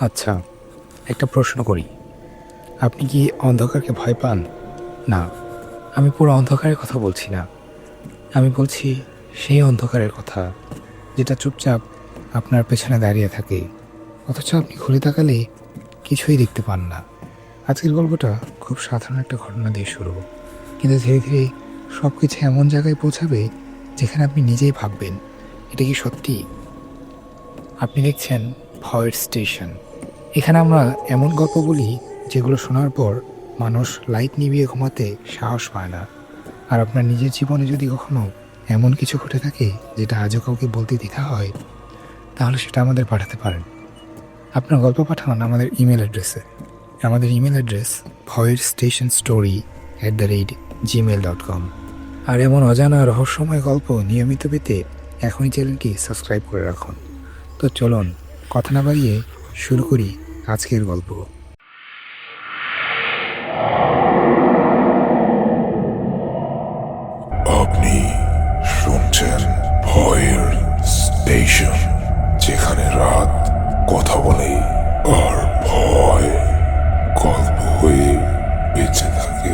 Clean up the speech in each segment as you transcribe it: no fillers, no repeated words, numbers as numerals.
আচ্ছা, একটা প্রশ্ন করি। আপনি কি অন্ধকারকে ভয় পান? না, আমি পুরো অন্ধকারের কথা বলছি না। আমি বলছি সেই অন্ধকারের কথা যেটা চুপচাপ আপনার পেছনে দাঁড়িয়ে থাকে, অথচ আপনি ঘুরে তাকালে কিছুই দেখতে পান না। আজকের গল্পটা খুব সাধারণ একটা ঘটনা দিয়ে শুরু, কিন্তু ধীরে ধীরে সব কিছু এমন জায়গায় পৌঁছাবে যেখানে আপনি নিজেই ভাববেন, এটা কি সত্যি? আপনি দেখছেন ভয়ের স্টেশন। এখানে আমরা এমন গল্প বলি যেগুলো শোনার পর মানুষ লাইট নিভিয়ে ঘুমাতে সাহস পায় না। আর আপনার নিজের জীবনে যদি কখনো এমন কিছু ঘটে থাকে যেটা আজও কাউকে বলতে দ্বিধা হয়, তাহলে সেটা আমাদের পাঠাতে পারেন। আপনার গল্প পাঠান আমাদের ইমেল অ্যাড্রেসে। আমাদের ইমেল অ্যাড্রেস ভয়ের স্টেশন story@gmail.com। আর এমন অজানা রহস্যময় গল্প নিয়মিত পেতে এখনই চ্যানেলটি সাবস্ক্রাইব করে রাখুন। তো চলুন কথা না বাড়িয়ে শুরু করি আজকের গল্প। আপনি শুনছেন ভয়ের স্টেশন, যেখানে রাত কথা বলে আর ভয় গল্প হয়ে বেঁচে থাকে।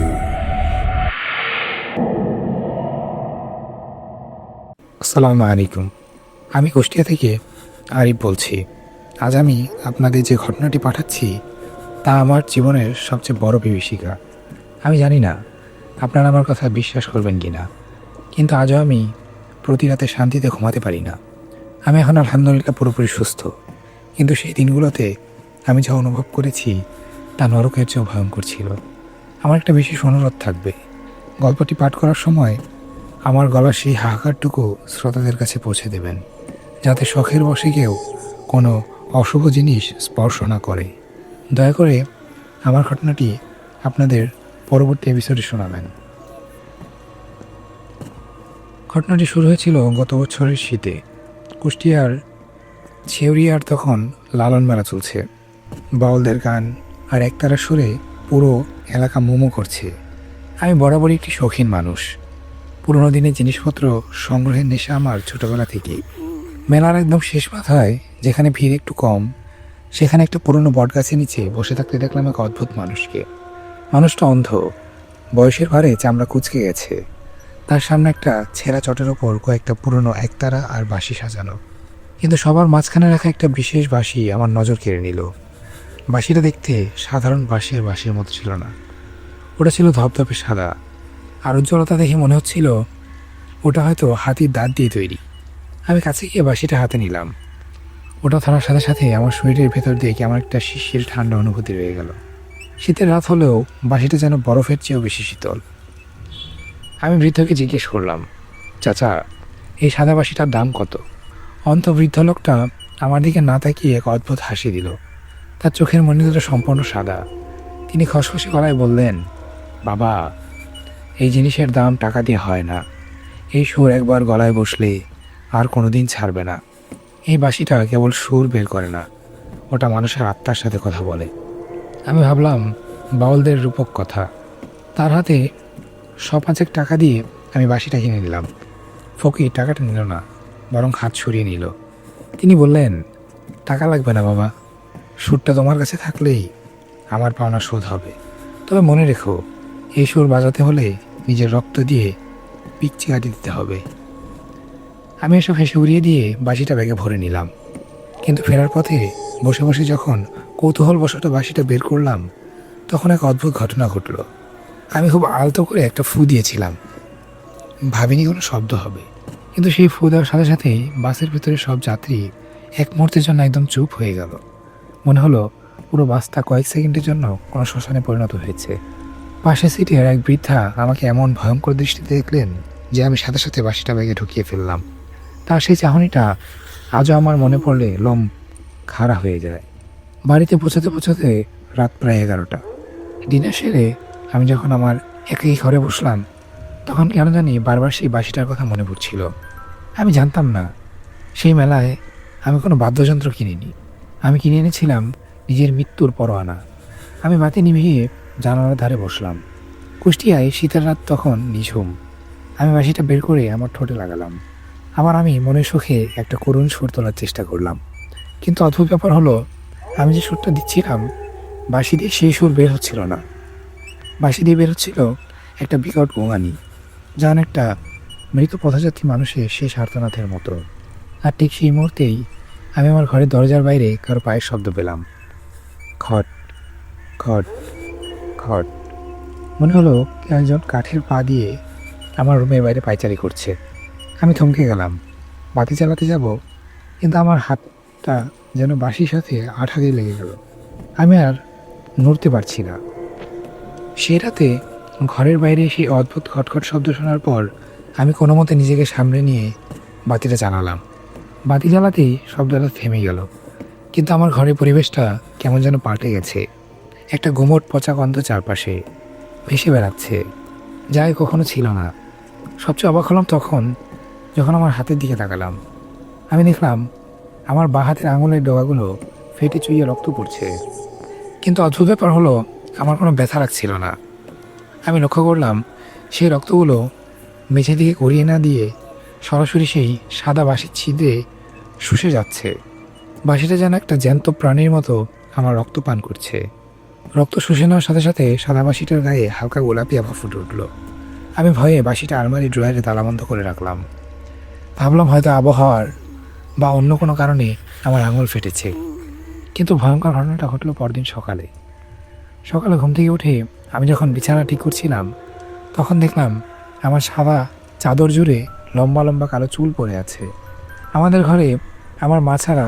আসসালামু আলাইকুম। আমি কুষ্টিয়া থেকে আরিফ বলছি। আজ আমি আপনাদের যে ঘটনাটি পাঠাচ্ছি তা আমার জীবনের সবচেয়ে বড় বিভীষিকা। আমি জানি না আপনারা আমার কথা বিশ্বাস করবেন কি না, কিন্তু আজও আমি প্রতি রাতে শান্তিতে ঘুমাতে পারি না। আমি এখন আলহামদুলিল্লাহ পুরোপুরি সুস্থ, কিন্তু সেই দিনগুলোতে আমি যা অনুভব করেছি তা নরকের চেয়েও ভয়ঙ্কর ছিল। আমার একটা বিশেষ অনুরোধ থাকবে, গল্পটি পাঠ করার সময় আমার গলার সেই হাহাকারটুকু শ্রোতাদের কাছে পৌঁছে দেবেন, যাতে শখের বশে কেউ কোনো অশুভ জিনিস স্পর্শ না করে। দয়া করে আমার ঘটনাটি আপনাদের পরবর্তী এপিসোডে শোনাবেন। ঘটনাটি শুরু হয়েছিল গত বছরের শীতে। কুষ্টিয়ার ছেউরিয়ার তখন লালন মেলা চলছে। বাউলদের গান আর একতারা সুরে পুরো এলাকা মোমো করছে। আমি বরাবরই একটি শৌখিন মানুষ। পুরোনো দিনের জিনিসপত্র সংগ্রহের নেশা আমার ছোটবেলা থেকেই। মেলার একদম শেষ মাথায়, যেখানে ভিড় একটু কম, সেখানে একটা পুরনো বটগাছের নিচে বসে থাকতে দেখলাম এক অদ্ভুত মানুষকে। মানুষটা অন্ধ, বয়সের ভারে চামড়া কুঁচকে গেছে। তার সামনে একটা ছেঁড়া চটের ওপর কয়েকটা পুরনো একতারা আর বাঁশি সাজানো, কিন্তু সবার মাঝখানে রাখা একটা বিশেষ বাঁশি আমার নজর কেড়ে নিল। বাঁশিটা দেখতে সাধারণ বাঁশির মতো ছিল না, ওটা ছিল ধপধপে সাদা, আর উজ্জ্বলতা দেখে মনে হচ্ছিল ওটা হয়তো হাতির দাঁত দিয়ে তৈরি। আমি কাছে গিয়ে বাঁশিটা হাতে নিলাম। ওটা ধরার সাথে সাথে আমার শরীরের ভেতর দিয়ে কেমন একটা শিশির ঠান্ডা অনুভূতি রয়ে গেল। শীতের রাত হলেও বাঁশিটা যেন বরফের চেয়েও বেশি শীতল। আমি বৃদ্ধকে জিজ্ঞেস করলাম, চাচা, এই সাদা বাঁশিটার দাম কত? অন্ত বৃদ্ধ লোকটা আমার দিকে না তাকিয়ে এক অদ্ভুত হাসি দিল। তার চোখের মণি দুটো সম্পূর্ণ সাদা। তিনি খসখসে গলায় বললেন, বাবা, এই জিনিসের দাম টাকা দিয়ে হয় না। এই সুর একবার গলায় বসলে আর কোনোদিন ছাড়বে না। এই বাঁশিটা কেবল সুর বের করে না, ওটা মানুষের আত্মার সাথে কথা বলে। আমি ভাবলাম বাউলদের রূপক কথা। তার হাতে 5 টাকা দিয়ে আমি বাঁশিটা কিনে নিলাম। ফকির টাকাটা নিল না, বরং হাত সরিয়ে নিল। তিনি বললেন, টাকা লাগবে না বাবা, সুরটা তোমার কাছে থাকলেই আমার পাওনা শোধ হবে। তবে মনে রেখো, এই সুর বাজাতে হলে নিজের রক্ত দিয়ে পিচ্ছি কাটি দিতে হবে। আমি এসব হেসে উড়িয়ে দিয়ে বাঁশিটা ব্যাগে ভরে নিলাম। কিন্তু ফেরার পথে বসে বসে যখন কৌতূহলবশত বাঁশিটা বের করলাম, তখন এক অদ্ভুত ঘটনা ঘটল। আমি খুব আলতো করে একটা ফু দিয়েছিলাম, ভাবিনি কোনো শব্দ হবে। কিন্তু সেই ফু দেওয়ার সাথে সাথেই বাসের ভিতরে সব যাত্রী এক মুহূর্তের জন্য একদম চুপ হয়ে গেল। মনে হলো পুরো বাসটা কয়েক সেকেন্ডের জন্য কোনো শ্মশানে পরিণত হয়েছে। পাশের সিটের এক বৃদ্ধা আমাকে এমন ভয়ঙ্কর দৃষ্টিতে দেখলেন যে আমি সাথে সাথে বাঁশিটা ব্যাগে ঢুকিয়ে ফেললাম। তার সেই চাহনিটা আজও আমার মনে পড়লে লোম খাড়া হয়ে যায়। বাড়িতে পৌঁছাতে পৌঁছাতে রাত প্রায় 11টা। ডিনার সেরে আমি যখন আমার একাই ঘরে বসলাম, তখন কেন জানি বারবার সেই বাঁশিটার কথা মনে পড়ছিল। আমি জানতাম না সেই মেলায় আমি কোনো বাদ্যযন্ত্র কিনিনি। আমি কিনে এনেছিলাম নিজের মৃত্যুর পরোয়ানা। আমি বাতি নিভিয়ে জানালার ধারে বসলাম। কুষ্টিয়ায় শীতের রাত তখন নিঝুম। আমি বাঁশিটা বের করে আমার ঠোঁটে লাগালাম। আবার আমি মনের সুখে একটা করুণ সুর তোলার চেষ্টা করলাম। কিন্তু অদ্ভুত ব্যাপার হলো, আমি যে সুরটা দিচ্ছিলাম বাঁশি দিয়ে সেই সুর বের হচ্ছিল না। বাঁশি দিয়ে বের হচ্ছিল একটা বিকট গোঙানি, যা অনেকটা মৃত পথযাত্রী মানুষের শেষ আর্তনাদের মতো। আর ঠিক সেই মুহূর্তেই আমি আমার ঘরের দরজার বাইরে কারো পায়ের শব্দ পেলাম। খট খট খট। মনে হলো কেউ একজন কাঠের পা দিয়ে আমার রুমের বাইরে পায়চারি করছে। আমি থমকে গেলাম, বাতি চালাতে যাব, কিন্তু আমার হাতটা যেন বাঁশির সাথে আঠা দিয়ে লেগে গেল। আমি আর নড়তে পারছি না। সেই রাতে ঘরের বাইরে সেই অদ্ভুত খটখট শব্দ শোনার পর আমি কোনো মতে নিজেকে সামনে নিয়ে বাতিটা জ্বালালাম। বাতি জ্বালাতেই শব্দটা থেমে গেল, কিন্তু আমার ঘরের পরিবেশটা কেমন যেন পাল্টে গেছে। একটা গুমোট পচা গন্ধ চারপাশে ভেসে বেড়াচ্ছে, যা কখনো ছিল না। সবচেয়ে অবাক হলাম তখন, যখন আমার হাতের দিকে তাকালাম। আমি দেখলাম আমার বাঁ হাতের আঙুলের ডগাগুলো ফেটে চুইয়ে রক্ত পড়ছে, কিন্তু অদ্ভুত ব্যাপার হলো আমার কোনো ব্যথা লাগছিল না। আমি লক্ষ্য করলাম সেই রক্তগুলো মেঝে দিকে গড়িয়ে না দিয়ে সরাসরি সেই সাদা বাঁশির ছিদ্রে শুষে যাচ্ছে। বাঁশিটা যেন একটা জ্যান্ত প্রাণীর মতো আমার রক্ত পান করছে। রক্ত শুষে নেওয়ার সাথে সাথে সাদা বাঁশিটার গায়ে হালকা গোলাপি আভা ফুটে উঠল। আমি ভয়ে বাঁশিটা আলমারি ড্রয়ারে তালাবন্ধ করে রাখলাম। ভাবলাম হয়তো আবহাওয়ার বা অন্য কোনো কারণে আমার আঙুল ফেটেছে। কিন্তু ভয়ঙ্কর ঘটনাটা ঘটল পরদিন সকালে। সকালে ঘুম থেকে উঠে আমি যখন বিছানা ঠিক করছিলাম, তখন দেখলাম আমার সাদা চাদর জুড়ে লম্বা লম্বা কালো চুল পড়ে আছে। আমাদের ঘরে আমার মা ছাড়া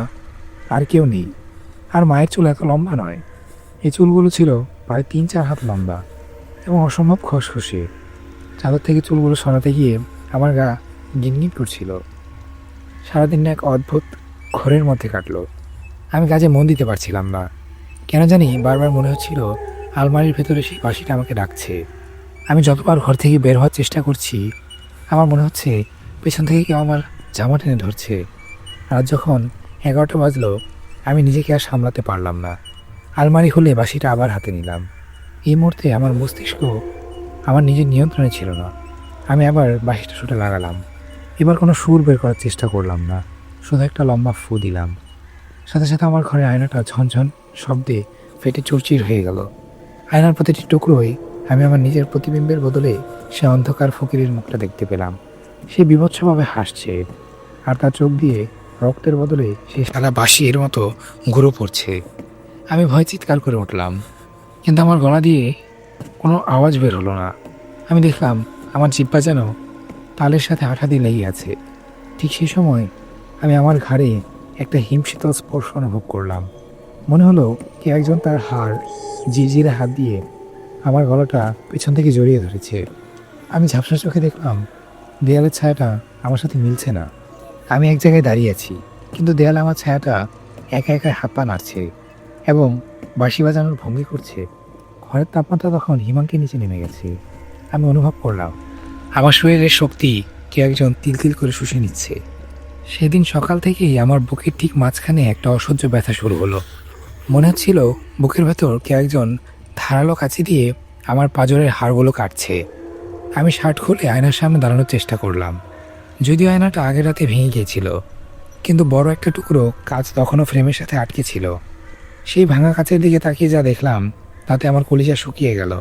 আর কেউ নেই, আর মায়ের চুল এত লম্বা নয়। এই চুলগুলো ছিল প্রায় 3-4 হাত লম্বা এবং অসম্ভব খসখসে। চাদর থেকে চুলগুলো সরাতে গিয়ে আমার গা গিনগিন করছিল। সারাদিন এক অদ্ভুত ঘোরের মধ্যে কাটলো। আমি কাজে মন দিতে পারছিলাম না। কেন জানি বারবার মনে হচ্ছিল আলমারির ভেতরে সেই বাঁশিটা আমাকে ডাকছে। আমি যতবার ঘর থেকে বের হওয়ার চেষ্টা করছি, আমার মনে হচ্ছে পেছন থেকে কেউ আমার জামা টেনে ধরছে। রাত যখন 11টা বাজলো, আমি নিজেকে আর সামলাতে পারলাম না। আলমারি খুলে বাঁশিটা আবার হাতে নিলাম। এই মুহূর্তে আমার মস্তিষ্ক আমার নিজের নিয়ন্ত্রণে ছিল না। আমি আবার বাঁশিটা শুটে লাগালাম। এবার কোনো সুর বের করার চেষ্টা করলাম না, শুধু একটা লম্বা ফু দিলাম। সাথে সাথে আমার ঘরে আয়নাটা ঝনঝন শব্দে ফেটে চুরচির হয়ে গেল। আয়নার প্রতিটি টুকরোই আমি আমার নিজের প্রতিবিম্বের বদলে সে অন্ধকার ফকিরের মুখটা দেখতে পেলাম। সে বীভৎসভাবে হাসছে, আর তার চোখ দিয়ে রক্তের বদলে সে সাদা বাঁশির মতো ঘুরে পড়ছে। আমি ভয় চিৎকার করে উঠলাম, কিন্তু আমার গলা দিয়ে কোনো আওয়াজ বের হলো না। আমি দেখলাম আমার জিহ্বা যেন তালের সাথে আঠা দিয়ে লেগে আছে। ঠিক সেই সময় আমি আমার ঘাড়ে একটা হিমশীতল স্পর্শ অনুভব করলাম। মনে হলো কে একজন তার হাড় জিরজিরে হাত দিয়ে আমার গলাটা পেছন থেকে জড়িয়ে ধরেছে। আমি ঝাপসা চোখে দেখলাম দেয়ালের ছায়াটা আমার সাথে মিলছে না। আমি এক জায়গায় দাঁড়িয়ে আছি, কিন্তু দেয়াল আমার ছায়াটা একা একা হাত পা নাড়ছে এবং বাঁশি বাজানোর ভঙ্গি করছে। ঘরের তাপমাত্রা তখন হিমাঙ্কের নিচে নেমে গেছে। আমি অনুভব করলাম আমার শরীরের শক্তি কে একজন তিল তিল করে শুষে নিচ্ছে। সেদিন সকাল থেকেই আমার বুকের ঠিক মাঝখানে একটা অসহ্য ব্যথা শুরু হলো। মনে হচ্ছিল বুকের ভেতর কে একজন ধারালো কাঁচি দিয়ে আমার পাঁজরের হাড়গুলো কাটছে। আমি শার্ট খুলে আয়নার সামনে দাঁড়ানোর চেষ্টা করলাম, যদিও আয়নাটা আগের রাতে ভেঙে গিয়েছিল, কিন্তু বড় একটা টুকরো কাঁচ তখনও ফ্রেমের সাথে আটকে ছিল। সেই ভাঙা কাঁচের দিকে তাকিয়ে যা দেখলাম তাতে আমার কলিজা শুকিয়ে গেল।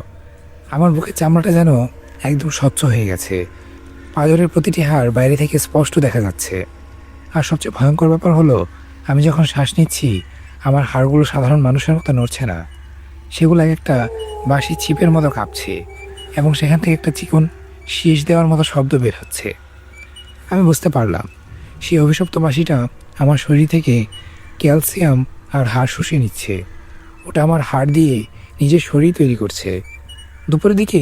আমার বুকের চামড়াটা যেন একদম স্বচ্ছ হয়ে গেছে। পাঁজরের প্রতিটি হাড় বাইরে থেকে স্পষ্ট দেখা যাচ্ছে। আর সবচেয়ে ভয়ঙ্কর ব্যাপার হলো, আমি যখন শ্বাস নিচ্ছি আমার হাড়গুলো সাধারণ মানুষের মতো নড়ছে না, সেগুলো একটা বাঁশির ছিপের মতো কাঁপছে এবং সেখান থেকে একটা চিকন শীষ দেওয়ার মতো শব্দ বের হচ্ছে। আমি বুঝতে পারলাম সেই অভিশপ্ত বাঁশিটা আমার শরীর থেকে ক্যালসিয়াম আর হাড় শুষে নিচ্ছে। ওটা আমার হাড় দিয়ে নিজের শরীর তৈরি করছে। দুপুরের দিকে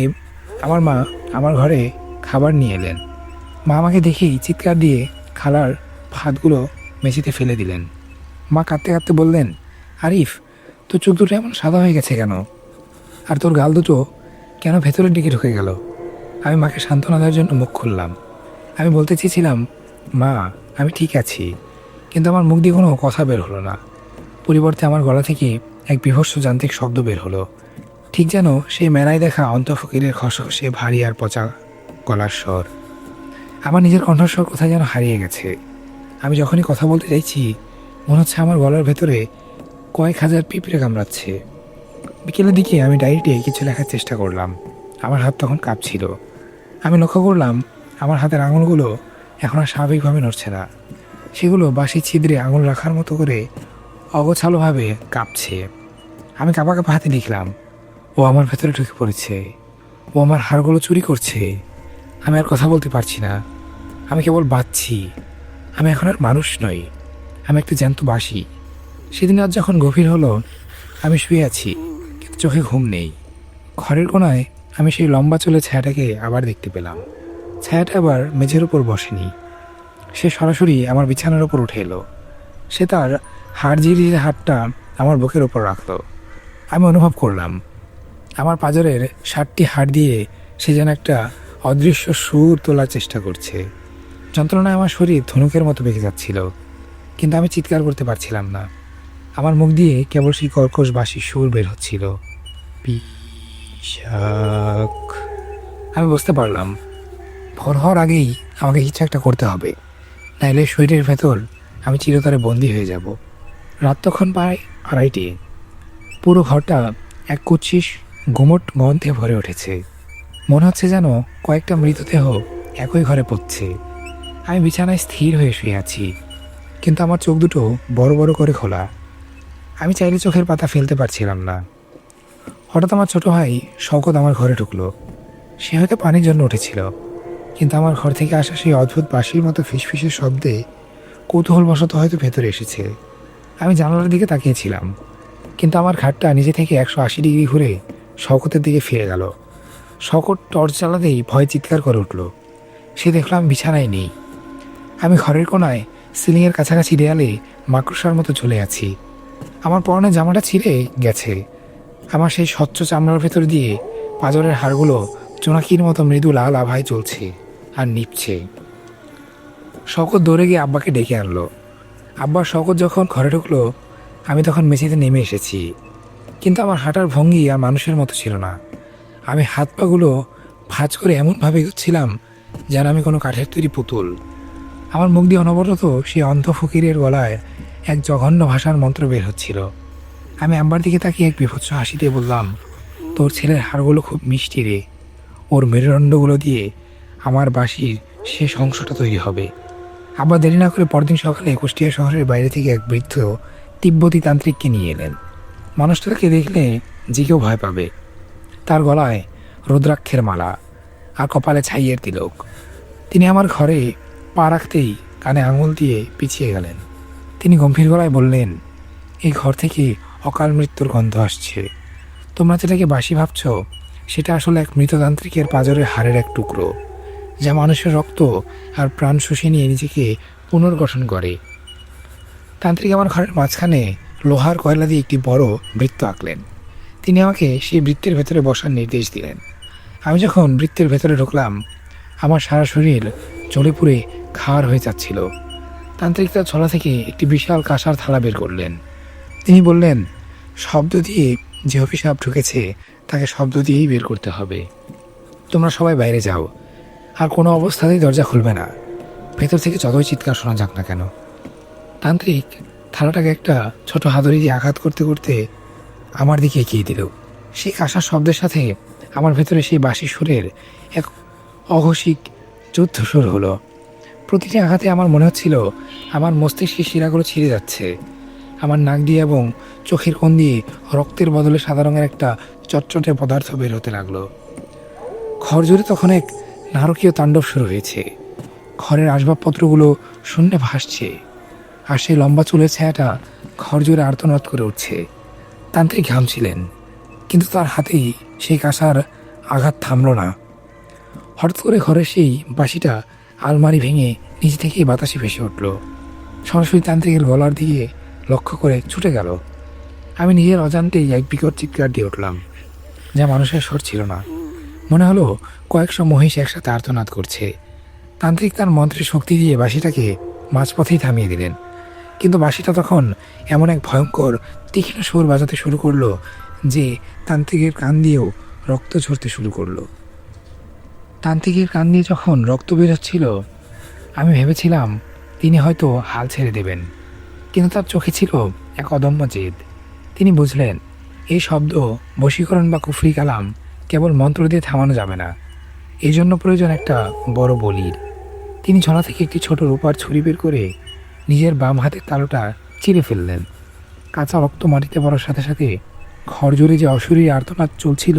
আমার মা আমার ঘরে খাবার নিয়ে এলেন। মা আমাকে দেখেই চিৎকার দিয়ে খালার ভাতগুলো মেঝেতে ফেলে দিলেন। মা কাঁদতে কাঁদতে বললেন, আরিফ, তোর চোখ দুটো এমন সাদা হয়ে গেছে কেন? আর তোর গাল দুটো কেন ভেতরের দিকে ঢুকে গেল? আমি মাকে সান্ত্বনা দেওয়ার জন্য মুখ খুললাম। আমি বলতে চেয়েছিলাম, মা, আমি ঠিক আছি, কিন্তু আমার মুখ দিয়ে কোনো কথা বের হলো না। পরিবর্তে আমার গলা থেকে এক বিভৎস যান্ত্রিক শব্দ বের হলো, ঠিক যেন সেই মেলায় দেখা অন্তঃফকিরের খসখসে ভারী আর পচা গলার স্বর। আমার নিজের কণ্ঠস্বর কোথায় যেন হারিয়ে গেছে। আমি যখনই কথা বলতে চাইছি, মনে হচ্ছে আমার গলার ভেতরে কয়েক হাজার পিঁপড়ে কামড়াচ্ছে। বিকেলের দিকে আমি ডায়েরিতে কিছু লেখার চেষ্টা করলাম। আমার হাত তখন কাঁপছিল। আমি লক্ষ্য করলাম আমার হাতের আঙুলগুলো এখন আর স্বাভাবিকভাবে নড়ছে না। সেগুলো বাঁশি ছিদ্রে আঙুল রাখার মতো করে অগোছালোভাবে কাঁপছে। আমি কাঁপা কাঁপা হাতে লিখলাম, ও আমার ভেতরে ঢুকে পড়েছে, ও আমার হাড়গুলো চুরি করছে। আমি আর কথা বলতে পারছি না, আমি কেবল বাঁচছি। আমি এখন আর মানুষ নই, আমি একটা জ্যান্ত বাঁশি। সেদিন আজ যখন গভীর হলো, আমি শুয়ে আছি, কিন্তু চোখে ঘুম নেই। ঘরের কোনায় আমি সেই লম্বা চুলের ছায়াটাকে আবার দেখতে পেলাম। ছায়াটা আবার মেঝের উপর বসেনি, সে সরাসরি আমার বিছানার উপর উঠে এলো। সে তার হাড় জিরিয়ে হাতটা আমার বুকের ওপর রাখলো। আমি অনুভব করলাম আমার পাঁজরের 7টি হাড় দিয়ে সে যেন একটা অদৃশ্য সুর তোলার চেষ্টা করছে। যন্ত্রণায় আমার শরীর ধনুকের মতো বেঁকে যাচ্ছিল, কিন্তু আমি চিৎকার করতে পারছিলাম না। আমার মুখ দিয়ে কেবল সেই কর্কশ বাঁশির সুর বের হচ্ছিল, পিশাক। আমি বুঝতে পারলাম ভোর হওয়ার আগেই আমাকে কিছু একটা করতে হবে, নাইলে শরীরের ভেতর আমি চিরতরে বন্দী হয়ে যাব। রাত তখন প্রায় 2:30। পুরো ঘরটা এক কুৎসিত গুমট গন্ধে ভরে উঠেছে। মনে হচ্ছে যেন কয়েকটা মৃতদেহ একই ঘরে পড়ছে। আমি বিছানায় স্থির হয়ে শুয়ে আছি, কিন্তু আমার চোখ দুটো বড় বড় করে খোলা। আমি চাইলে চোখের পাতা ফেলতে পারছিলাম না। হঠাৎ আমার ছোট ভাই শওকত আমার ঘরে ঢুকলো। সে হয়তো পানির জন্য উঠেছিল, কিন্তু আমার ঘর থেকে আসা সেই অদ্ভুত বাঁশির মতো ফিসফিসের শব্দে কৌতূহলবশত হয়তো ভেতরে এসেছে। আমি জানালার দিকে তাকিয়েছিলাম, কিন্তু আমার ঘাটটা নিজে থেকে 180 ডিগ্রি ঘুরে শওকতের দিকে ফিরে গেল। শওকত টর্চ জ্বালাতেই ভয় চিৎকার করে উঠল। সে দেখলাম বিছানায় নেই। আমি ঘরের কোনায় সিলিংয়ের কাছাকাছি দেয়ালে মাকড়সার মতো ঝুলে আছি। আমার পরনে জামাটা ছিঁড়ে গেছে। আমার সেই স্বচ্ছ চামড়ার ভেতর দিয়ে পাঁজরের হাড়গুলো জোনাকির মতো মৃদু লাল আভায় চলছে আর নিপছে। শওকত দৌড়ে গিয়ে আব্বাকে ডেকে আনলো। আব্বার শওকত যখন ঘরে ঢুকলো, আমি তখন মেঝেতে নেমে এসেছি, কিন্তু আমার হাঁটার ভঙ্গি আর মানুষের মতো ছিল না। আমি হাত পাগুলো ভাঁজ করে এমনভাবে এগোচ্ছিলাম যেন আমি কোনো কাঠের তৈরি পুতুল। আমার মুখ দিয়ে অনবরত সেই অন্ধ ফকিরের গলায় এক জঘন্য ভাষার মন্ত্র বের হচ্ছিল। আমি আব্বার দিকে তাকিয়ে এক বিভৎস হাসিতে বললাম, তোর ছেলের হাড়গুলো খুব মিষ্টি রে, ওর মেরুদণ্ডগুলো দিয়ে আমার বাঁশির শেষ অংশটা তৈরি হবে। আব্বা দেরি না করে পরদিন সকালে কুষ্টিয়া শহরের বাইরে থেকে এক বৃদ্ধ তিব্বতী তান্ত্রিককে নিয়ে এলেন। মানুষটাকে দেখলে যে কেউ ভয় পাবে। তার গলায় রুদ্রাক্ষের মালা আর কপালে ছাইয়ের তিলক। তিনি আমার ঘরে পা রাখতেই কানে আঙুল দিয়ে পিছিয়ে গেলেন। তিনি গম্ভীর গলায় বললেন, এই ঘর থেকে অকাল মৃত্যুর গন্ধ আসছে। তোমরা যেটাকে বাঁশি ভাবছ, সেটা আসলে এক মৃততান্ত্রিকের পাঁজরের হাড়ের এক টুকরো, যা মানুষের রক্ত আর প্রাণ শুষে নিয়ে নিজেকে পুনর্গঠন করে। তান্ত্রিক আমার ঘরের মাঝখানে লোহার কয়লা দিয়ে একটি বড় বৃত্ত আঁকলেন। তিনি আমাকে সেই বৃত্তের ভেতরে বসার নির্দেশ দিলেন। আমি যখন বৃত্তের ভেতরে ঢুকলাম, আমার সারা শরীর জ্বলে পুড়ে খাওয়ার হয়ে যাচ্ছিল। তান্ত্রিক তার ছোলা থেকে একটি বিশাল কাঁসার থালা বের করলেন। তিনি বললেন, শব্দ দিয়ে যে অভিশাপ ঢুকেছে তাকে শব্দ দিয়েই বের করতে হবে। তোমরা সবাই বাইরে যাও, আর কোনো অবস্থাতেই দরজা খুলবে না, ভেতর থেকে যতই চিৎকার শোনা যাক না কেন। তান্ত্রিক থালাটাকে একটা ছোট হাতুড়ি দিয়ে আঘাত করতে করতে আমার দিকে এগিয়ে দিল। সেই কাঁসার শব্দের সাথে আমার ভেতরে সেই বাঁশি সুরের এক অঘোষিক যুদ্ধ শুরু হলো। প্রতিটি আঘাতে আমার মনে হচ্ছিল আমার মস্তিষ্কের শিরাগুলো ছিঁড়ে যাচ্ছে। আমার নাক দিয়ে এবং চোখের কোণ দিয়ে রক্তের বদলে সাদা রঙের একটা চটচটে পদার্থ বের হতে লাগলো। ঘর জুড়ে তখন এক নারকীয় তাণ্ডব শুরু হয়েছে। ঘরের আসবাবপত্রগুলো শূন্যে ভাসছে, আর সেই লম্বা চুলের ছায়াটা ঘর জুড়ে আর্তনাদ করে উঠছে। তান্ত্রিক ঘামছিলেন, কিন্তু তার হাতেই সেই কাঁসার আঘাত থামল না। হঠাৎ করে ঘরের সেই বাঁশিটা আলমারি ভেঙে নিজে থেকেই বাতাসে ভেসে উঠল, সরাসরি তান্ত্রিকের গলার দিকে লক্ষ্য করে ছুটে গেল। আমি নিজের অজান্তেই এক বিকট চিৎকার দিয়ে উঠলাম, যা মানুষের স্বর ছিল না। মনে হলো কয়েকশো মহিষ একসাথে আর্তনাদ করছে। তান্ত্রিক তার মন্ত্রের শক্তি দিয়ে বাঁশিটাকে মাঝপথেই থামিয়ে দিলেন, কিন্তু বাঁশিটা তখন এমন এক ভয়ঙ্কর তীক্ষ্ণ সুর বাজাতে শুরু করলো যে তান্ত্রিকের কান দিয়েও রক্ত ঝরতে শুরু করলো। তান্ত্রিকের কান দিয়ে যখন রক্ত বেরোচ্ছিল, আমি ভেবেছিলাম তিনি হয়তো হাল ছেড়ে দেবেন, কিন্তু তার চোখে ছিল এক অদম্য জেদ। তিনি বুঝলেন এই শব্দ বশীকরণ বা কুফরি কালাম কেবল মন্ত্র দিয়ে থামানো যাবে না, এই জন্য প্রয়োজন একটা বড় বলির। তিনি ঝোলা থেকে একটি ছোট রূপার ছুরি বের করে নিজের বাম হাতের তালুটা চিরে ফেললেন। কাঁচা রক্ত মাটিতে পড়ার সাথে সাথে ঘর জুড়ে যে অশরীরী আর্তনাদ চলছিল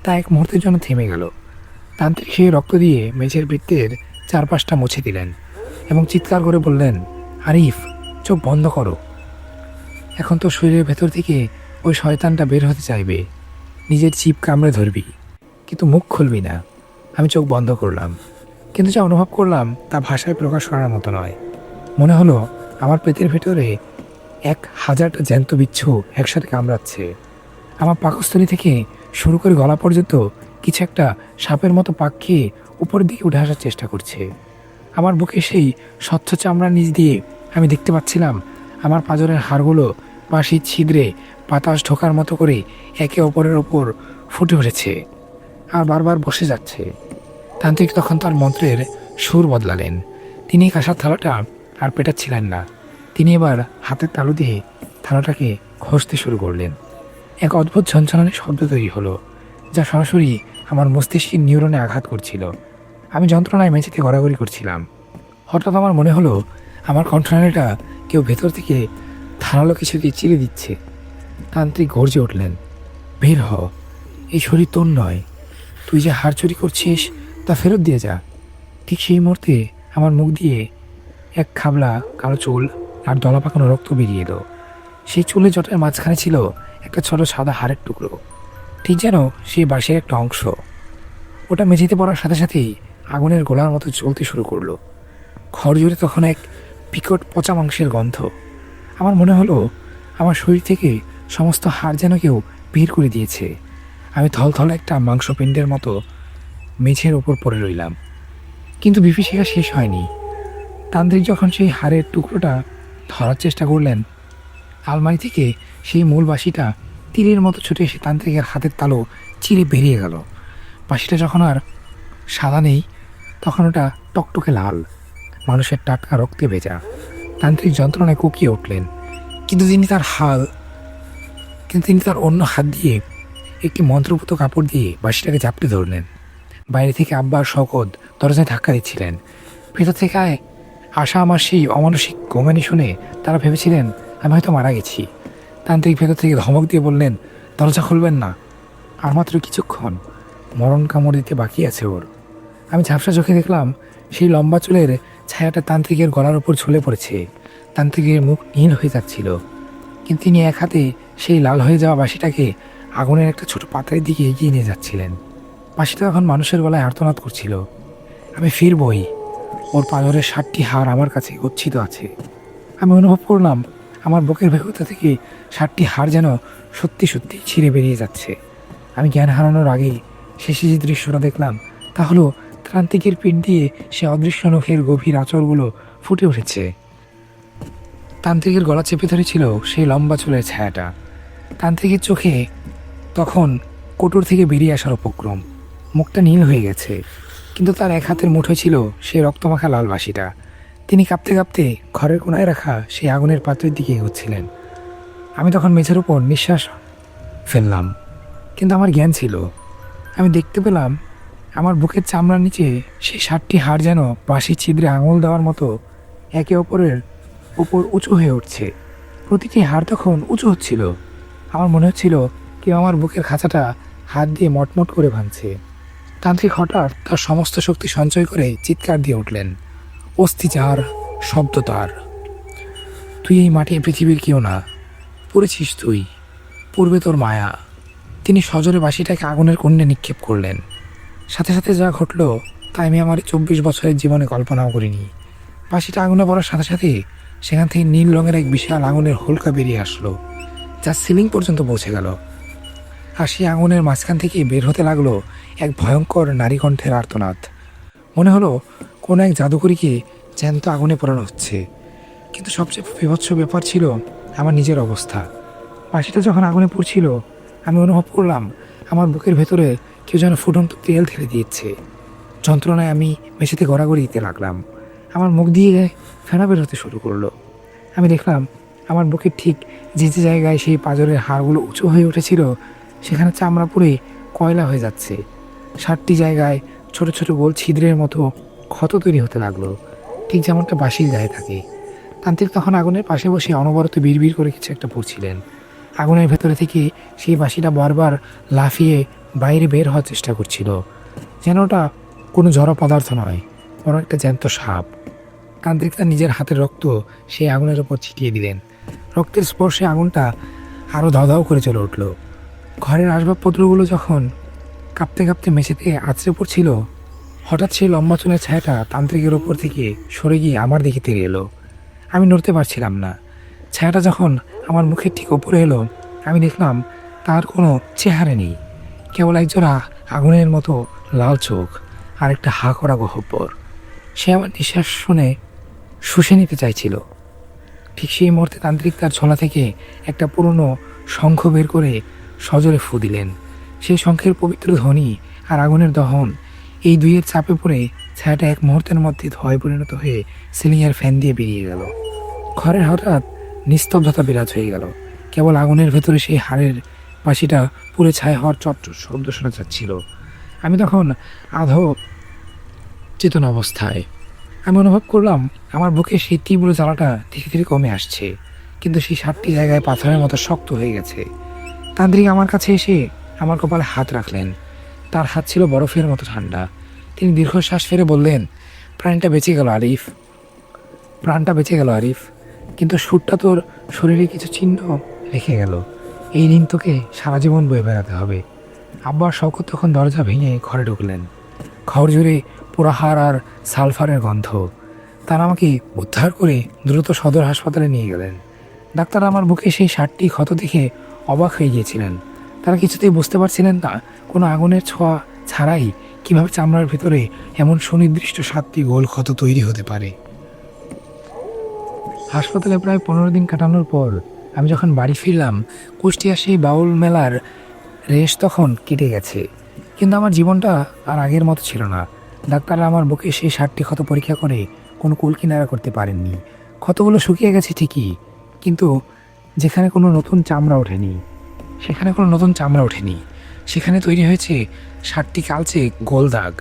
তা এক মুহূর্তের জন্য থেমে গেল। তান্ত্রিক সেই রক্ত দিয়ে মেঝের বৃত্তের চারপাশটা মুছে দিলেন এবং চিৎকার করে বললেন, আরিফ, চোখ বন্ধ করো। এখন তো শরীরের ভেতর থেকে ওই শয়তানটা বের হতে চাইবে, নিজের চিপ কামড়ে ধরবি, কিন্তু মুখ খুলবি না। আমি চোখ বন্ধ করলাম, কিন্তু যা অনুভব করলাম তা ভাষায় প্রকাশ করার মতো নয়। মনে হলো আমার পেটের ভেতরে 1000টা জ্যান্ত বিচ্ছু একসাথে কামড়াচ্ছে। আমার পাকস্থলী থেকে শুরু করে গলা পর্যন্ত কিছু একটা সাপের মতো পাক খেয়ে উপরের দিকে উঠে আসার চেষ্টা করছে। আমার বুকে সেই স্বচ্ছ চামড়ার নিচ দিয়ে আমি দেখতে পাচ্ছিলাম আমার পাঁজরের হাড়গুলো বাঁশির ছিদ্রে বাতাস ঢোকার মতো করে একে অপরের ওপর ফুটে উঠেছে আর বারবার বসে যাচ্ছে। তান্ত্রিক তখন তার মন্ত্রের সুর বদলালেন। তিনি কাঁসার থালাটা আর পেটাচ্ছিলেন না, তিনি এবার হাতের তালু দিয়ে থালাটাকে ঘষতে শুরু করলেন। এক অদ্ভুত ঝনঝনানি শব্দ তৈরি হলো, যা সরাসরি আমার মস্তিষ্কের নিউরনে আঘাত করছিল। আমি যন্ত্রণায় মেঝেতে গড়াগড়ি করছিলাম। হঠাৎ আমার মনে হলো আমার কণ্ঠনালীটা কেউ ভেতর থেকে ধারালো কিছু দিয়ে চিরে দিচ্ছে। তান্ত্রিক গর্জে উঠলেন, বের হ, এই শরীর তোর নয়, তুই যে হাড় চুরি করছিস তা ফেরত দিয়ে যা। ঠিক সেই মুহূর্তে আমার মুখ দিয়ে এক খাবলা কালো চুল আর দলা পাকানো রক্ত বেরিয়ে এলো। সেই চুলের জটের মাঝখানে ছিল একটা ছোট সাদা হাড়ের টুকরো, ঠিক যেন সেই বাঁশের একটা অংশ। ওটা মেঝেতে পড়ার সাথে সাথেই আগুনের গোলার মতো জ্বলতে শুরু করলো। ঘর জুড়ে তখন এক বিকট পচা মাংসের গন্ধ। আমার মনে হলো আমার শরীর থেকে সমস্ত হাড় যেন কেউ বের করে দিয়েছে। আমি থলথলে একটা মাংসপিণ্ডের মতো মেঝের ওপর পড়ে রইলাম। কিন্তু বিভীষিকা শেষ হয়নি। তান্ত্রিক যখন সেই হাড়ের টুকরোটা ধরার চেষ্টা করলেন, আলমারি থেকে সেই মূল বাঁশিটা তীরের মতো ছুটে এসে তান্ত্রিকের হাতের তালু চিরে বেরিয়ে গেল। বাঁশিটা যখন আর সাদা নেই, তখন ওটা টকটকে লাল, মানুষের টাটকা রক্তে ভেজা। তান্ত্রিক যন্ত্রণায় কুকিয়ে উঠলেন, কিন্তু তিনি তার অন্য হাত দিয়ে একটি মন্ত্রপুত কাপড় দিয়ে বাঁশিটাকে চাপটে ধরলেন। বাইরে থেকে আব্বা আর শওকত দরজায় ধাক্কা দিচ্ছিলেন। ভেতর থেকে আসা আমার সেই অমানসিক গোমানি শুনে তারা ভেবেছিলেন আমি হয়তো মারা গেছি। তান্ত্রিক ভেতর থেকে ধমক দিয়ে বললেন, দরজা খুলবেন না, আর মাত্র কিছুক্ষণ, মরণ কামড় দিতে বাকি আছে ওর। আমি ঝাপসা চোখে দেখলাম সেই লম্বা চুলের ছায়াটা তান্ত্রিকের গলার উপর ঝুলে পড়েছে। তান্ত্রিকের মুখ নীল হয়ে যাচ্ছিল, কিন্তু তিনি এক হাতে সেই লাল হয়ে যাওয়া বাঁশিটাকে আগুনের একটা ছোট পাত্রের দিকে এগিয়ে নিয়ে যাচ্ছিলেন। বাঁশিটা তখন মানুষের গলায় আর্তনাদ করছিল, আমি ফিরবই, ওর পাঁজরের 60টি হাড় আমার কাছে গচ্ছিত আছে। আমি অনুভব করলাম আমার বুকের ভেতর থেকে 60টি হাড় যেন সত্যি সত্যি ছিঁড়ে বেরিয়ে যাচ্ছে। আমি জ্ঞান হারানোর আগেই শেষে যে দৃশ্যটা দেখলাম তা হলো তান্ত্রিকের পিঠ দিয়ে সে অদৃশ্য নখের গভীর আঁচড়গুলো ফুটে উঠেছে। তান্ত্রিকের গলা চেপে ধরেছিল সেই লম্বা চুলের ছায়াটা। তান্ত্রিকের চোখে তখন কোটর থেকে বেরিয়ে আসার উপক্রম। মুখটা নীল হয়ে গেছে, কিন্তু তার এক হাতের মুঠোয় ছিল সেই রক্তমাখা লাল বাঁশিটা। তিনি কাঁপতে কাঁপতে ঘরের কোনায় রাখা সেই আগুনের পাত্রের দিকে এগোচ্ছিলেন। আমি তখন মেঝের উপর নিঃশ্বাস ফেললাম, কিন্তু আমার জ্ঞান ছিল। আমি দেখতে পেলাম আমার বুকের চামড়ার নিচে সেই 60টি হাড় যেন বাঁশির ছিদ্রে আঙুল দেওয়ার মতো একে অপরের উপর উঁচু হয়ে উঠছে। প্রতিটি হাড় তখন উঁচু হচ্ছিল। আমার মনে হচ্ছিল কেউ আমার বুকের খাঁচাটা হাত দিয়ে মটমট করে ভাঙছে। তান্ত্রিক হঠাৎ তার সমস্ত শক্তি সঞ্চয় করে চিৎকার দিয়ে উঠলেন, অস্থি যার, শব্দ তার, তুই এই মাটি পৃথিবীর কেউ না, পড়েছিস তুই, পূর্বে তোর মায়া। তিনি সজোরে বাঁশিটাকে আগুনের কুণ্ডে নিক্ষেপ করলেন। সাথে সাথে যা ঘটল তা আমি আমার 24 বছরের জীবনে কল্পনাও করিনি। বাঁশিটা আগুনে পড়ার সাথে সাথে সেখান থেকে নীল রঙের এক বিশাল আগুনের হোলকা বেরিয়ে আসলো, যা সিলিং পর্যন্ত পৌঁছে গেল। আর সেই আগুনের মাঝখান থেকে বের হতে লাগলো এক ভয়ঙ্কর নারী কণ্ঠের আর্তনাদ। মনে হলো কোনো এক জাদুকরীকে জ্যান্ত আগুনে পোড়ানো হচ্ছে। কিন্তু সবচেয়ে বিভৎস ব্যাপার ছিল আমার নিজের অবস্থা। বাঁশিটা যখন আগুনে পুড়ছিল, আমি অনুভব করলাম আমার বুকের ভেতরে কেউ যেন ফুটন্ত তেল ঢেলে দিয়েছে। যন্ত্রণায় আমি মেঝেতে গড়াগড়ি দিতে লাগলাম। আমার মুখ দিয়ে ফেনা বের হতে শুরু করলো। আমি দেখলাম আমার বুকের ঠিক যে যে জায়গায় সেই পাঁজরের হাড়গুলো উঁচু হয়ে উঠেছিল সেখানে চামড়া পুড়ে কয়লা হয়ে যাচ্ছে। 7টি জায়গায় ছোট ছোট গোল ছিদ্রের মতো ক্ষত তৈরি হতে লাগলো, ঠিক যেমনটা বাঁশির গায়ে থাকে। তান্ত্রিক তখন আগুনের পাশে বসে অনবরত বিড়বিড় করে কিছু একটা পড়ছিলেন। আগুনের ভেতরে থেকে সেই বাঁশিটা বারবার লাফিয়ে বাইরে বের হওয়ার চেষ্টা করছিল, যেন ওটা কোনো জড় পদার্থ নয়, বরং একটা জ্যান্ত সাপ। তান্ত্রিক তার নিজের হাতের রক্ত সেই আগুনের ওপর ছিটিয়ে দিলেন। রক্তের স্পর্শে আগুনটা আরও দাও করে চলে উঠল। ঘরের আসবাবপত্রগুলো যখন কাঁপতে কাঁপতে মেঝেতে আছড়ে পড়ছিল, হঠাৎ সেই লম্বা চুলের ছায়াটা তান্ত্রিকের ওপর থেকে সরে গিয়ে আমার দিকে তেড়ে এলো। আমি নড়তে পারছিলাম না। ছায়াটা যখন আমার মুখের ঠিক ওপরে এলো, আমি দেখলাম তার কোনো চেহারা নেই, কেবল একজোড়া আগুনের মতো লাল চোখ আর একটা হা করা গহ্বর। সে আমার নিঃশ্বাস শুনে শুষে নিতে চাইছিল। ঠিক সেই মুহূর্তে তান্ত্রিক তার ঝোলা থেকে একটা পুরনো শঙ্খ বের করে সজোরে ফু দিলেন। সেই শঙ্খের পবিত্র ধ্বনি আর আগুনের দহন, এই দুইয়ের চাপে পড়ে ছায়াটা এক মুহূর্তের মধ্যে ধোঁয়ায় পরিণত হয়ে সিলিংয়ের ফ্যান দিয়ে বেরিয়ে গেল। ঘরের হঠাৎ নিস্তব্ধতা বিরাজ হয়ে গেল। কেবল আগুনের ভেতরে সেই হাড়ের বাঁশিটা পুড়ে ছায়া হওয়ার চটচট শব্দ শোনা যাচ্ছিল। আমি তখন আধো চেতন অবস্থায়। আমি অনুভব করলাম আমার বুকে সেই তীব্র জ্বালাটা ধীরে ধীরে কমে আসছে, কিন্তু সেই 7টি জায়গায় পাথরের মতো শক্ত হয়ে গেছে। তান্ত্রিক আমার কাছে এসে আমার কপালে হাত রাখলেন। তার হাত ছিল বরফের মতো ঠান্ডা। তিনি দীর্ঘশ্বাস ফেলে বললেন, প্রাণটা বেঁচে গেল আরিফ, প্রাণটা বেঁচে গেল আরিফ, কিন্তু সুরটা তোর শরীরে কিছু চিহ্ন রেখে গেল। এই ঋণ তোকে সারা জীবন বয়ে বেড়াতে হবে। আব্বার শওকত তখন দরজা ভেঙে ঘরে ঢুকলেন। ঘর জুড়ে পোড়াহার আর সালফারের গন্ধ। তারা আমাকে উদ্ধার করে দ্রুত সদর হাসপাতালে নিয়ে গেলেন। ডাক্তার আমার বুকে সেই 7টি ক্ষত দেখে অবাক হয়ে গিয়েছিলেন। তারা কিছুতেই বুঝতে পারছিলেন না কোনো আগুনের ছোঁয়া ছাড়াই কিভাবে চামড়ার ভেতরে এমন সুনির্দিষ্ট 7টি গোল ক্ষত তৈরি হতে পারে। হাসপাতালে প্রায় 15 দিন কাটানোর পর আমি যখন বাড়ি ফিরলাম, কুষ্টিয়া সেই বাউল মেলার রেশ তখন কেটে গেছে, কিন্তু আমার জীবনটা আর আগের মতো ছিল না। ডাক্তাররা আমার বুকে সেই 7টি ক্ষত পরীক্ষা করে কোনো কুল কিনারা করতে পারেননি। ক্ষতগুলো শুকিয়ে গেছে ঠিকই, কিন্তু যেখানে কোনো নতুন চামড়া ওঠেনি, সেখানে তৈরি হয়েছে 7টি কালচে গোল দাগ,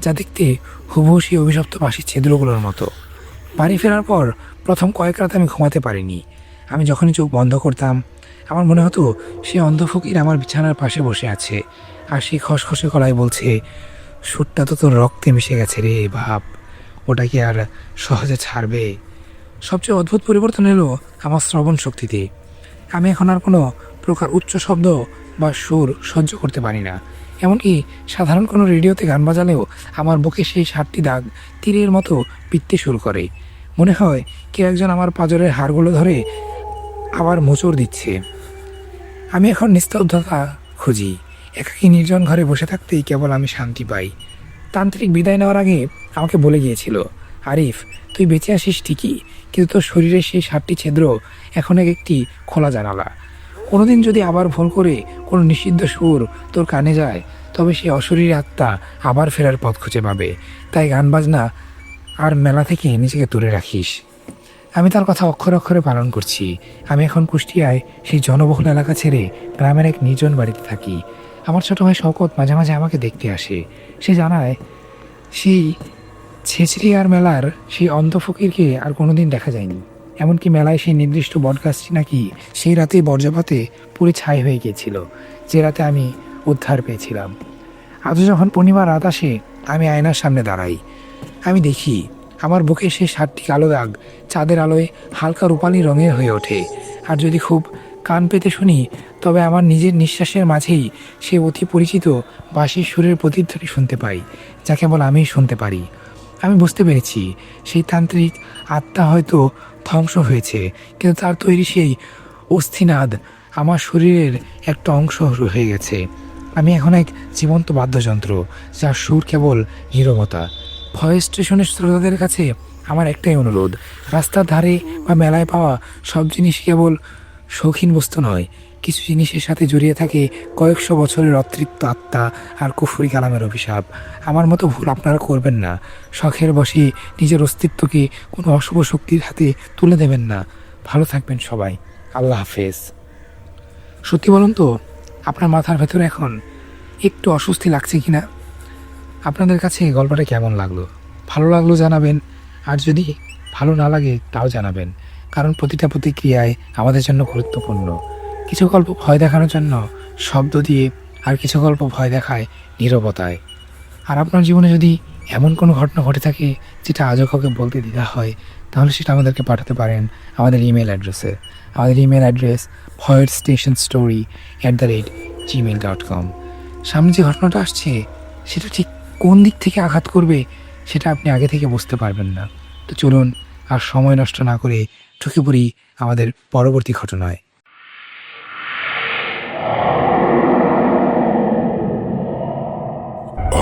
যা দেখতে হুবহু সেই অভিশপ্ত বাঁশির ছিদ্রগুলোর মতো। বাড়ি ফেরার পর প্রথম কয়েক রাত আমি ঘুমাতে পারিনি। আমি যখনই চোখ বন্ধ করতাম, আমার মনে হতো সে অন্ধ ফকির আমার বিছানার পাশে বসে আছে, আর সেই খসখসে গলায় বলছে, সুরটা তো তোর রক্তে মিশে গেছে রে বাপ, ওটা কি আর সহজে ছাড়বে? সবচেয়ে অদ্ভুত পরিবর্তন এলো আমার শ্রবণ শক্তিতে। আমি এখন আর কোনো প্রকার উচ্চ শব্দ বা সুর সহ্য করতে পারি না। এমনকি সাধারণ কোনো রেডিওতে গান বাজালেও আমার বুকে সেই 7টি দাগ তীরের মতো পিত্তে শুরু করে। মনে হয় কেউ একজন আমার পাঁজরের হাড়গুলো ধরে আবার মোচড় দিচ্ছে। আমি এখন নিস্তব্ধতা খুঁজি। একাকী নির্জন ঘরে বসে থাকতেই কেবল আমি শান্তি পাই। তান্ত্রিক বিদায় নেওয়ার আগে আমাকে বলে গিয়েছিল, আরিফ, তুই বেঁচে আসিস ঠিকই, কিন্তু তোর শরীরের সেই 7টি ছিদ্র এখন একটি খোলা জানালা। কোনোদিন যদি আবার ভুল করে কোনো নিষিদ্ধ সুর তোর কানে যায়, তবে সেই অশরীরী আত্মা আবার ফেরার পথ খুঁজে পাবে। তাই গান বাজনা আর মেলা থেকে নিজেকে দূরে রাখিস। আমি তার কথা অক্ষরে অক্ষরে পালন করছি। আমি এখন কুষ্টিয়ায় সেই জনবহুল এলাকা ছেড়ে গ্রামের এক নির্জন বাড়িতে থাকি। আমার ছোট ভাই শওকত মাঝে মাঝে আমাকে দেখতে আসে। সে জানায় সেই ছেচড়িয়ার মেলার সেই অন্ধ ফকিরকে আর কোনোদিন দেখা যায়নি। এমনকি মেলায় সেই নির্দিষ্ট বটগাছটি নাকি সেই রাতেই বর্জ্যপাতে পুরো ছাই হয়ে গিয়েছিল, যে রাতে আমি উদ্ধার পেয়েছিলাম। আজও যখন পূর্ণিমার রাত আসে, আমি আয়নার সামনে দাঁড়াই। আমি দেখি আমার বুকে সেই 7টি কালো দাগ চাঁদের আলোয় হালকা রূপালি রঙের হয়ে ওঠে। আর যদি খুব কান পেতে শুনি, তবে আমার নিজের নিঃশ্বাসের মাঝেই সে অতি পরিচিত বাঁশির সুরের প্রতিধ্বনি শুনতে পাই, যা কেবল আমিই শুনতে পারি। আমি বুঝতে পেরেছি সেই তান্ত্রিক আত্মা হয়তো ধ্বংস হয়েছে, কিন্তু তার তৈরি সেই অস্থিনাদ আমার শরীরের একটা অংশ হয়ে গেছে। আমি এখন এক জীবন্ত বাদ্যযন্ত্র, যার সুর কেবল নীরবতা। ভয়েস স্টেশনের শ্রোতাদের কাছে আমার একটাই অনুরোধ, রাস্তার ধারে বা মেলায় পাওয়া সব জিনিস কেবল শৌখিন বস্তু নয়। কিছু জিনিসের সাথে জড়িয়ে থাকে কয়েকশো বছরের অতৃপ্ত আত্মা আর কুফরি কালামের অভিশাপ। আমার মতো ভুল আপনারা করবেন না। শখের বশে নিজের অস্তিত্বকে কোনো অশুভ শক্তির হাতে তুলে দেবেন না। ভালো থাকবেন সবাই। আল্লাহ হাফেজ। সত্যি বলুন তো, আপনার মাথার ভেতরে এখন একটু অস্বস্তি লাগছে কি না? আপনাদের কাছে গল্পটা কেমন লাগলো? ভালো লাগলো জানাবেন, আর যদি ভালো না লাগে তাও জানাবেন, কারণ প্রতিটা প্রতিক্রিয়ায় আমাদের জন্য গুরুত্বপূর্ণ। কিছু গল্প ভয় দেখানোর জন্য শব্দ দিয়ে, আর কিছু গল্প ভয় দেখায় নীরবতায়। আর আপনার জীবনে যদি এমন কোনো ঘটনা ঘটে থাকে যেটা আজও কাউকে বলতে দ্বিধা হয়, তাহলে সেটা আমাদেরকে পাঠাতে পারেন আমাদের ইমেল অ্যাড্রেসে। আমাদের ইমেল অ্যাড্রেস voidstationstory@gmail.com। সামনে যে ঘটনাটা আসছে সেটা ঠিক কোন দিক থেকে আঘাত করবে সেটা আপনি আগে থেকে বুঝতে পারবেন না। তো চলুন আর সময় নষ্ট না করে ঢুকে পড়ি আমাদের পরবর্তী ঘটনায়।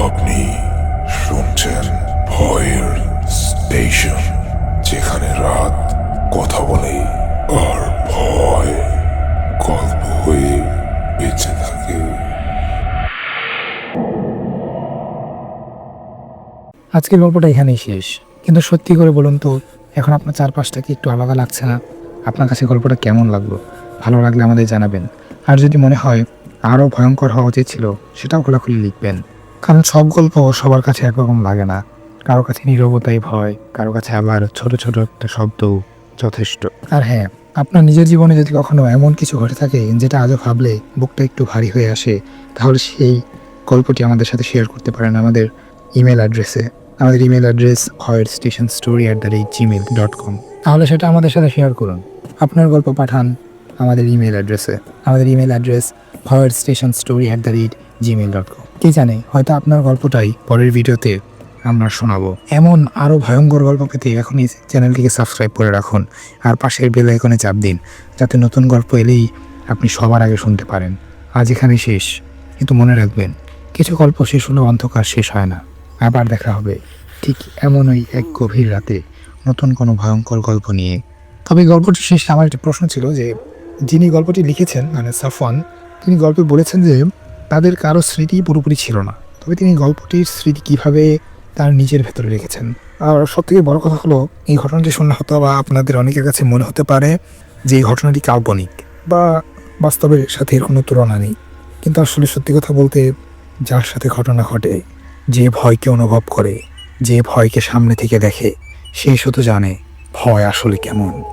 আপনি শুনছেন ভয়ের স্টেশন, যেখানে রাত কথা বলে আর ভয় গল্প হয়ে বেঁচে থাকে। আজকের গল্পটা এখানেই শেষ, কিন্তু সত্যি করে বলুন তো, এখন আপনার চারপাশটা কি একটু আলাদা লাগছে না? আপনার কাছে গল্পটা কেমন লাগলো? ভালো লাগলে আমাদের জানাবেন, আর যদি মনে হয় আরও ভয়ঙ্কর হওয়া উচিত ছিল সেটাও খোলাখুলি লিখবেন। কারণ সব গল্প সবার কাছে একরকম লাগে না। কারো কাছে নীরবতাই ভয়, কারো কাছে আবার ছোট ছোট একটা শব্দও যথেষ্ট। আর হ্যাঁ, আপনার নিজের জীবনে যদি কখনো এমন কিছু ঘটে থাকে যেটা আজও ভাবলে বুকটা একটু ভারী হয়ে আসে, তাহলে সেই গল্পটি আমাদের সাথে শেয়ার করতে পারেন আমাদের ইমেল অ্যাড্রেসে। আমাদের ইমেল অ্যাড্রেস voidstationstory@gmail.com। তাহলে সেটা আমাদের সাথে শেয়ার করুন। আপনার গল্প পাঠান আমাদের ইমেল অ্যাড্রেসে। আমাদের ইমেল অ্যাড্রেস voidstationstory@gmail.com। কে জানে, হয়তো আপনার গল্পটাই পরের ভিডিওতে আমরা শোনাবো। এমন আরও ভয়ঙ্কর গল্প পেতে এখনই চ্যানেলটিকে সাবস্ক্রাইব করে রাখুন, আর পাশের বেল আইকনে চাপ দিন, যাতে নতুন গল্প এলেই আপনি সবার আগে শুনতে পারেন। আজ এখানে শেষ, কিন্তু মনে রাখবেন, কিছু গল্প শেষ হলেও অন্ধকার শেষ হয় না। আবার দেখা হবে ঠিক এমনই এক গভীর রাতে নতুন কোনো ভয়ঙ্কর গল্প নিয়ে। তবে গল্পটি শেষে আমার একটা প্রশ্ন ছিল যে, যিনি গল্পটি লিখেছেন মানে সাফওয়ান, তিনি গল্পে বলেছেন যে তাদের কারো স্মৃতি পুরোপুরি ছিল না, তবে তিনি গল্পটির স্মৃতি কীভাবে তার নিজের ভেতরে রেখেছেন। আর সবথেকে বড় কথা হলো, এই ঘটনাটি শুনলে হতো বা আপনাদের অনেকের কাছে মনে হতে পারে যে এই ঘটনাটি কাল্পনিক বা বাস্তবের সাথে এর কোনো তুলনা নেই। কিন্তু আসলে সত্যি কথা বলতে, যার সাথে ঘটনা ঘটে, যে ভয়কে অনুভব করে, যে ভয়কে সামনে থেকে দেখে, সেই শুধু জানে ভয় আসলে কেমন।